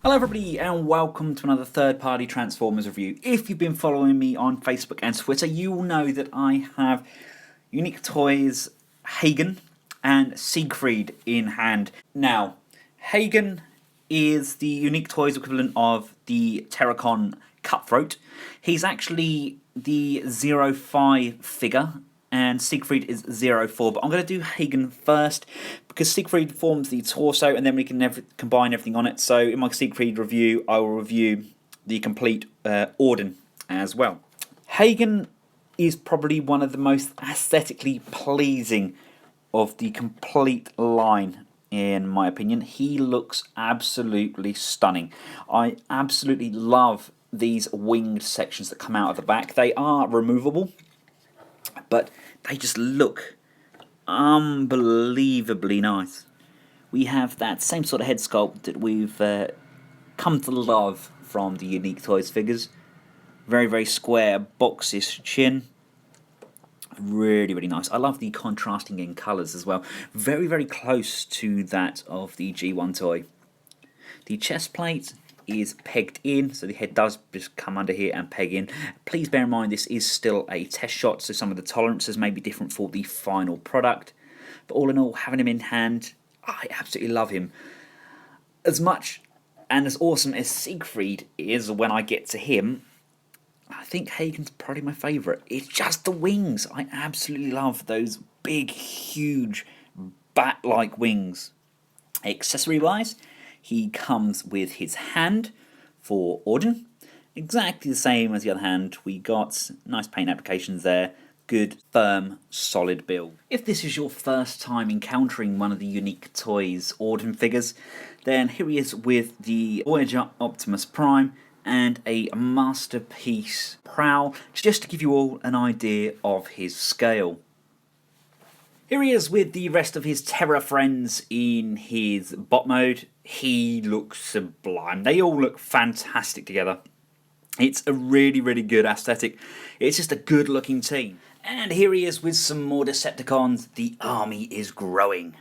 Hello everybody and welcome to another third-party Transformers review. If you've been following me on Facebook and Twitter, you will know that I have Unique Toys Hagen and Siegfried in hand. Now, Hagen is the Unique Toys equivalent of the Terracon Cutthroat. He's actually the 05 figure and Siegfried is 04, but I'm going to do Hagen first because Siegfried forms the torso and then we can combine everything on it. So in my Siegfried review I will review the complete Ordin as well. Hagen is probably one of the most aesthetically pleasing of the complete line in my opinion. He looks absolutely stunning. I absolutely love these winged sections that come out of the back. They are removable, but they just look unbelievably nice. We have that same sort of head sculpt that we've come to love from the Unique Toys figures. Very, very square, boxish chin. Really, really nice. I love the contrasting in colours as well. Very, very close to that of the G1 toy. The chest plate is pegged in, so the head does just come under here and peg in. Please bear in mind this is still a test shot, so some of the tolerances may be different for the final product. But all in all, having him in hand, I absolutely love him. As much and as awesome as Siegfried is when I get to him, I think Hagen's probably my favourite. It's just the wings. I absolutely love those big, huge, bat-like wings. Accessory-wise, he comes with his hand for Ordin. Exactly the same as the other hand. We got nice paint applications there. Good, firm, solid build. If this is your first time encountering one of the Unique Toys Ordin figures, then here he is with the Voyager Optimus Prime and a Masterpiece Prowl, just to give you all an idea of his scale. Here he is with the rest of his Terra friends in his bot mode. He looks sublime. They all look fantastic together. It's a really, really good aesthetic. It's just a good looking team. And here he is with some more Decepticons. The army is growing.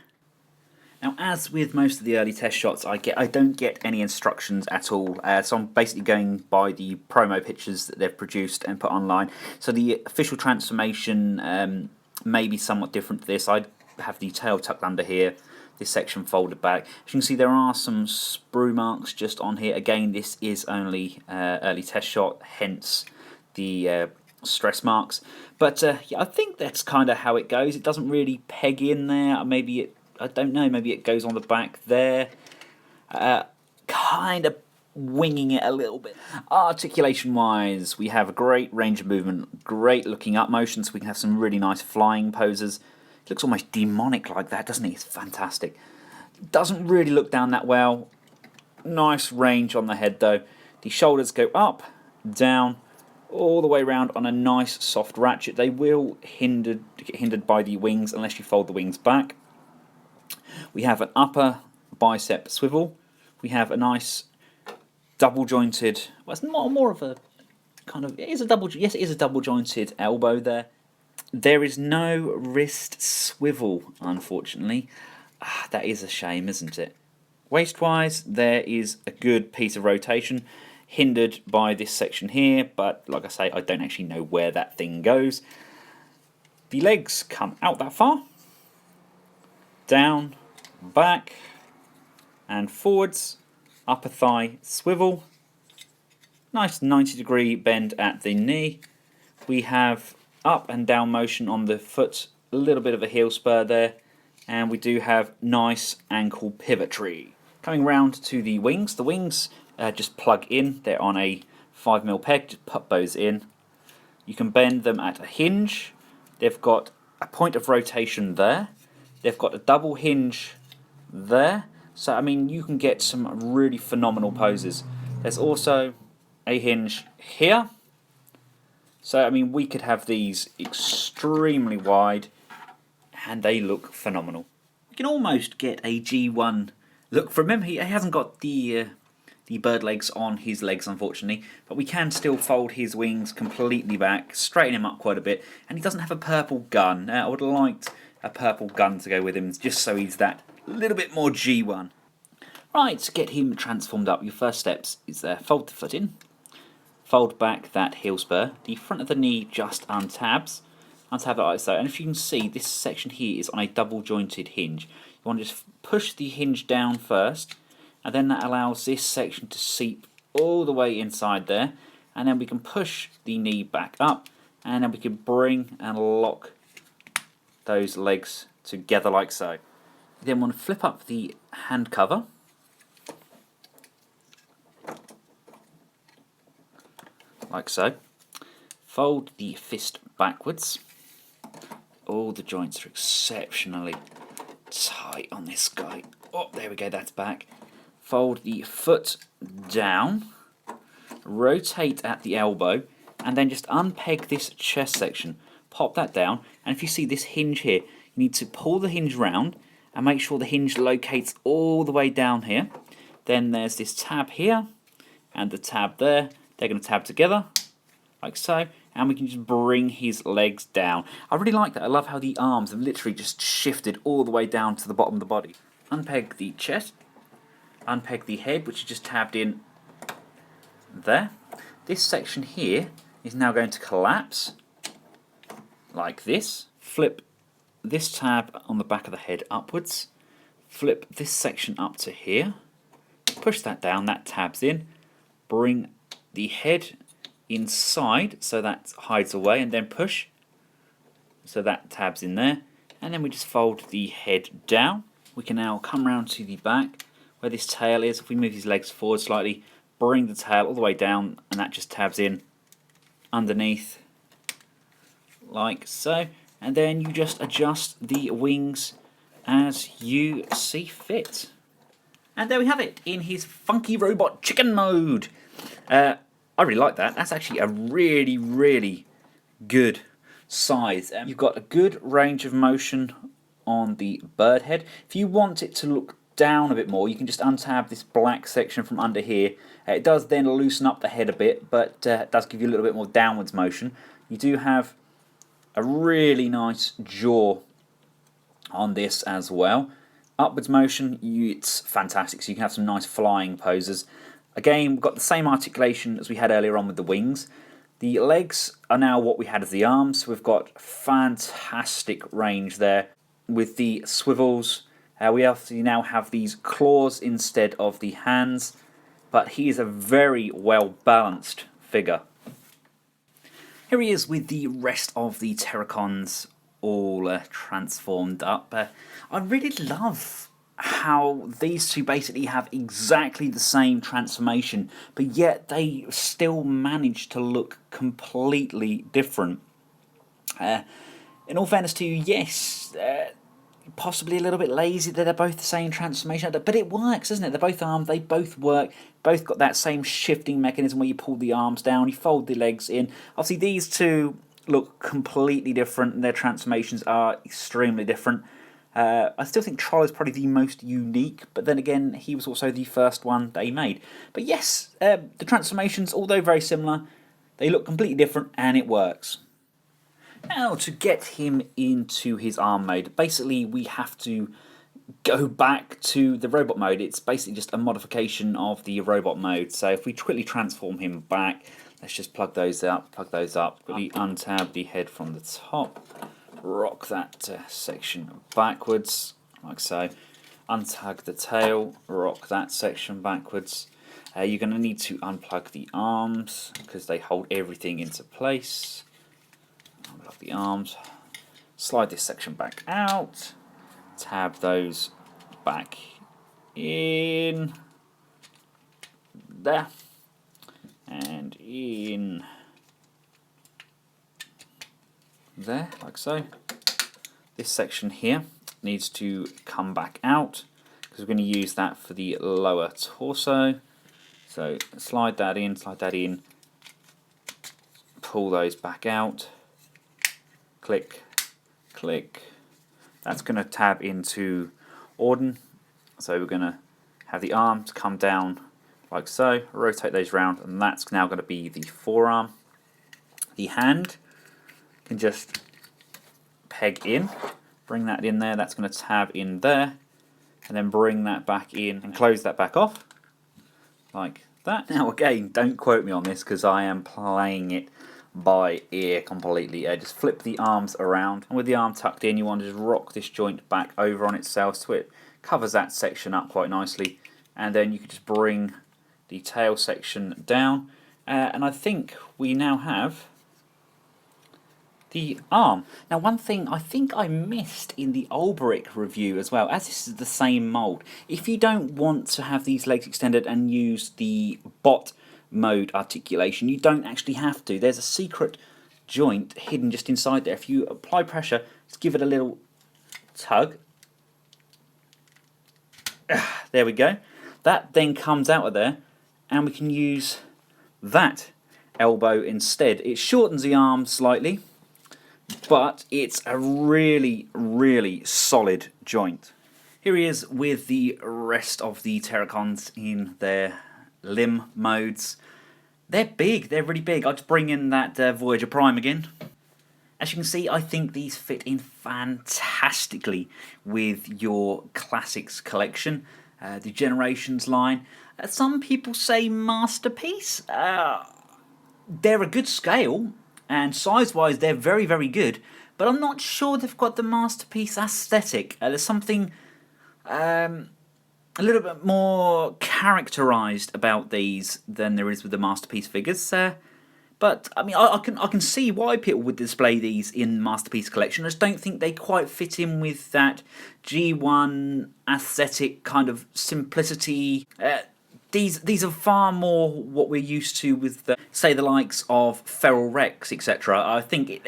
Now, as with most of the early test shots I don't get any instructions at all. So I'm basically going by the promo pictures that they've produced and put online. So the official transformation may be somewhat different to this. I have the tail tucked under here, this section folded back. As you can see, there are some sprue marks just on here. Again, this is only early test shot, hence the stress marks. But yeah, I think that's kind of how it goes. It doesn't really peg in there. Maybe it, I don't know, maybe it goes on the back there. Kind of winging it a little bit. Articulation wise, we have a great range of movement, great looking up motion, so we can have some really nice flying poses. It looks almost demonic like that, doesn't it? It's fantastic. Doesn't really look down that well. Nice range on the head though. The shoulders go up, down, all the way around on a nice soft ratchet. They will get hindered by the wings unless you fold the wings back. We have an upper bicep swivel. We have a nice double jointed, well, it's more of a kind of, yes, it is a double jointed elbow there. There is no wrist swivel, unfortunately. That is a shame, isn't it? Waist wise, there is a good piece of rotation, hindered by this section here, but like I say, I don't actually know where that thing goes. The legs come out that far, down, back, and forwards. Upper thigh swivel, nice 90-degree bend at the knee. We have up and down motion on the foot, a little bit of a heel spur there, and we do have nice ankle pivotry. Coming round to the wings just plug in. They're on a 5mm peg, just put those in. You can bend them at a hinge. They've got a point of rotation there. They've got a double hinge there. So, I mean, you can get some really phenomenal poses. There's also a hinge here. So, I mean, we could have these extremely wide and they look phenomenal. You can almost get a G1 look from him. He hasn't got the bird legs on his legs, unfortunately, but we can still fold his wings completely back, straighten him up quite a bit, and he doesn't have a purple gun. I would have liked a purple gun to go with him, just so he's that little bit more G1. Right, to get him transformed up, your first steps is fold the foot in, fold back that heel spur, the front of the knee just untabs it like so, and if you can see, this section here is on a double jointed hinge. You want to just push the hinge down first, and then that allows this section to seep all the way inside there, and then we can push the knee back up, and then we can bring and lock those legs together like so. You then want to flip up the hand cover, like so. Fold the fist backwards. All the joints are exceptionally tight on this guy. Oh, there we go, that's back. Fold the foot down, rotate at the elbow, and then just unpeg this chest section. Pop that down, and if you see this hinge here, you need to pull the hinge round and make sure the hinge locates all the way down here. Then there's this tab here and the tab there. They're going to tab together, like so, and we can just bring his legs down. I really like that. I love how the arms have literally just shifted all the way down to the bottom of the body. Unpeg the chest, unpeg the head, which is just tabbed in there. This section here is now going to collapse, like this. Flip this tab on the back of the head upwards, flip this section up to here, push that down, that tabs in, bring the head inside so that hides away, and then push so that tabs in there, and then we just fold the head down. We can now come round to the back where this tail is. If we move his legs forward slightly, bring the tail all the way down, and that just tabs in underneath like so, and then you just adjust the wings as you see fit. And there we have it in his funky robot chicken mode. I really like that. That's actually a really, really good size. You've got a good range of motion on the bird head. If you want it to look down a bit more, you can just untab this black section from under here. It does then loosen up the head a bit, but it does give you a little bit more downwards motion. You do have a really nice jaw on this as well. Upwards motion, it's fantastic, so you can have some nice flying poses. Again, we've got the same articulation as we had earlier on with the wings. The legs are now what we had as the arms. We've got fantastic range there with the swivels. We obviously now have these claws instead of the hands, but he is a very well balanced figure. Here he is with the rest of the Terracons all transformed up. I really love how these two basically have exactly the same transformation, but yet they still manage to look completely different. In all fairness to you, yes, possibly a little bit lazy that they're both the same transformation, but it works, doesn't it? They're both armed, they both work, both got that same shifting mechanism where you pull the arms down, you fold the legs in. Obviously these two look completely different, and their transformations are extremely different. I still think Troll is probably the most unique, but then again, he was also the first one they made. But yes, the transformations, although very similar, they look completely different, and it works. Now, to get him into his arm mode, basically we have to go back to the robot mode. It's basically just a modification of the robot mode. So if we quickly transform him back, let's just plug those up. Quickly untab the head from the top. Rock that section backwards, like so. Untug the tail, rock that section backwards. You're going to need to unplug the arms because they hold everything into place. Unplug the arms, slide this section back out, tab those back in there, and in there, like so. This section here needs to come back out because we're going to use that for the lower torso. So slide that in, pull those back out, click, click. That's going to tab into Ordin. So we're going to have the arms come down like so, rotate those round, and that's now going to be the forearm. The hand can just peg in, bring that in there, that's going to tab in there, and then bring that back in and close that back off like that. Now again, don't quote me on this because I am playing it by ear completely. Just flip the arms around, and with the arm tucked in, you want to just rock this joint back over on itself so it covers that section up quite nicely, and then you can just bring the tail section down, and I think we now have the arm. Now, one thing I think I missed in the Olbrich review as well, as this is the same mould, if you don't want to have these legs extended and use the bot mode articulation, you don't actually have to. There's a secret joint hidden just inside there. If you apply pressure, just give it a little tug. There we go. That then comes out of there, and we can use that elbow instead. It shortens the arm slightly, but it's a really, really solid joint. Here he is with the rest of the Terracons in their limb modes. They're big, they're really big. I'll just bring in that Voyager Prime again. As you can see, I think these fit in fantastically with your Classics collection, the Generations line. Some people say masterpiece. They're a good scale, and size-wise they're very, very good, but I'm not sure they've got the masterpiece aesthetic. There's something a little bit more characterised about these than there is with the masterpiece figures. But I mean, I can see why people would display these in masterpiece collection. I just don't think they quite fit in with that G1 aesthetic kind of simplicity. These are far more what we're used to with, say, the likes of Feral Rex, etc. I think,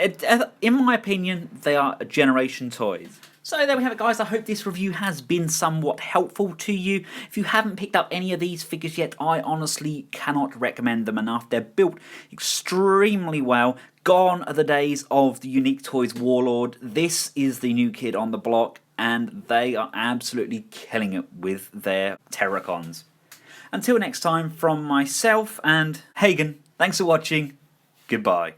in my opinion, they are generation toys. So there we have it, guys. I hope this review has been somewhat helpful to you. If you haven't picked up any of these figures yet, I honestly cannot recommend them enough. They're built extremely well. Gone are the days of the Unique Toys Warlord. This is the new kid on the block, and they are absolutely killing it with their Terracons. Until next time, from myself and Hagen, thanks for watching. Goodbye.